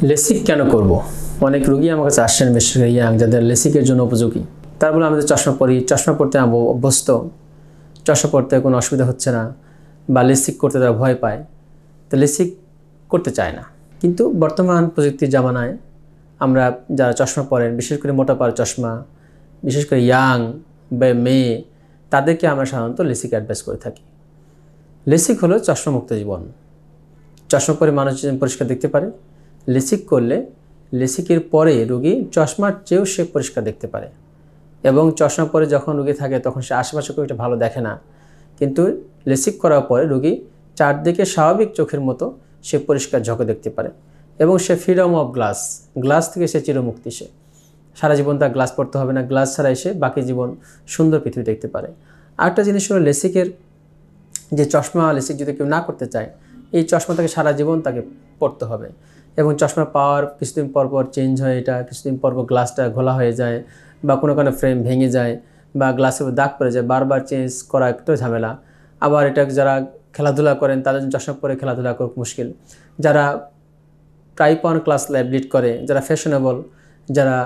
LASIK কেন করব? অনেক রোগী আমার কাছে আসছেন, বিশেষ করে ইয়াং, যাদের লেসিকের জন্য উপযোগী। তার বলে আমাদের চশমা পরি, চশমা পড়তে অভ্যস্ত, চশমা পড়তে কোনো অসুবিধা হচ্ছে না, বা লেসিক করতে তারা ভয় পায়, তো লেসিক করতে চায় না। কিন্তু বর্তমান প্রযুক্তির জামানায় আমরা যারা চশমা পরেন, বিশেষ করে মোটা পাওয়ার চশমা, বিশেষ করে ইয়াং বা মেয়ে, তাদেরকে আমরা সাধারণত লেসিক অ্যাডভাইস করে থাকি। লেসিক হলো চশমামুক্ত জীবন। চশমা পরে মানুষ যেন পরিষ্কার দেখতে পারে। লেসিক করলে লেসিকের পরে রোগী চশমার চেয়েও সে পরিষ্কার দেখতে পারে, এবং চশমা পরে যখন রোগী থাকে তখন সে আশেপাশে খুব একটা ভালো দেখে না, কিন্তু লেসিক করার পরে রোগী চারদিকে স্বাভাবিক চোখের মতো সে পরিষ্কার ঝকো দেখতে পারে, এবং সে ফ্রিডম অফ গ্লাস থেকে সে চিরমুক্তি। সে সারা জীবন তার গ্লাস পড়তে হবে না, গ্লাস ছাড়া এসে বাকি জীবন সুন্দর পৃথিবী দেখতে পারে। আরেকটা জিনিস হলো লেসিকের যে চশমা, লেসিক যদি কেউ না করতে চায়, এই চশমা তাকে সারা জীবন তাকে পড়তে হবে, এবং চশমার পাওয়ার কিছুদিন পর পর চেঞ্জ হয়, এটা কিছুদিন পর পর গ্লাসটা ঘোলা হয়ে যায়, বা কোনো ফ্রেম ভেঙে যায়, বা গ্লাসের দাগ পড়ে যায়, বারবার চেঞ্জ করা একটু ঝামেলা। আবার এটা যারা খেলাধুলা করেন তাদের জন্য চশমা পরে খেলাধুলা খুব মুশকিল। যারা টাইপ 1 ক্লাস লাইফ লিড করে, যারা ফ্যাশনেবল, যারা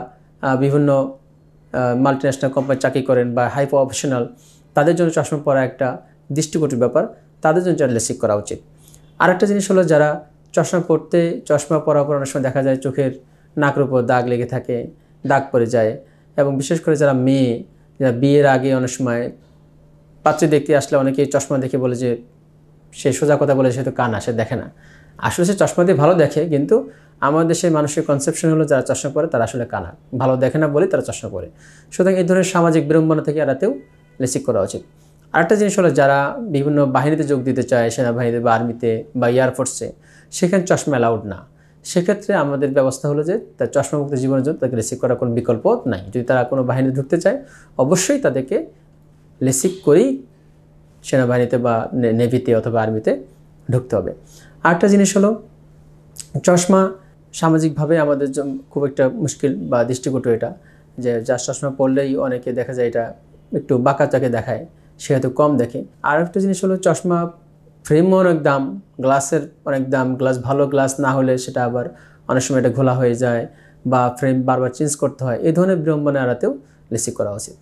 বিভিন্ন মাল্টিন্যাশনাল কোম্পানি চাকরি করেন বা হাই প্রফেশনাল, তাদের জন্য চশমা পরা একটা দৃষ্টিকটুর ব্যাপার, তাদের জন্য লেসিক করা উচিত। আরেকটা জিনিস হলো, যারা চশমা পরতে, চশমা পরার পর অনেক সময় দেখা যায় চোখের নাকের উপর দাগ লেগে থাকে, দাগ পড়ে যায়, এবং বিশেষ করে যারা মেয়ে, যারা বিয়ের আগে অনেক সময় পাত্রী দেখতে আসলে অনেকেই চশমা দেখে বলে যে, সে সোজা কথা বলে সে তো কানা, সে দেখে না। আসলে সে চশমা দিয়ে ভালো দেখে, কিন্তু আমাদের দেশের মানুষের কনসেপশন হলো যারা চশমা পরে তারা আসলে কানা, ভালো দেখে না বলে তারা চশমা পরে। সুতরাং এই ধরনের সামাজিক বিড়ম্বনা থেকে এড়াতেও লেসিক করা উচিত। আরেকটা জিনিস হলো, যারা বিভিন্ন বাহিনীতে যোগ দিতে চায়, সেনাবাহিনীতে বা আর্মিতে বা এয়ারফোর্সে, সেখানে চশমা অ্যালাউড না। সেক্ষেত্রে আমাদের ব্যবস্থা হলো যে তার চশমামুক্ত জীবনের জন্য তাকে লেসিক করার কোনো বিকল্প নাই। যদি তারা কোনো বাহিনীতে ঢুকতে চায়, অবশ্যই তাদেরকে লেসিক করেই সেনাবাহিনীতে বা নেভিতে অথবা আর্মিতে ঢুকতে হবে। আরেকটা জিনিস হলো, চশমা সামাজিকভাবে আমাদের জন্য খুব একটা মুশকিল বা দৃষ্টিকটু এটা, যে যার চশমা পরলেই অনেকে দেখা যায় এটা একটু বাঁকা চাকে দেখায়, সে হয়তো কম দেখে। আর একটা জিনিস হলো, চশমা ফ্রেমও অনেক দাম, গ্লাসের অনেক দাম, গ্লাস ভালো গ্লাস না হলে সেটা আবার অনেক সময় এটা ঘোলা হয়ে যায়, বা ফ্রেম বারবার চেঞ্জ করতে হয়। এই ধরনের বিড়ম্বনা এড়াতেও লেসিক করা উচিত।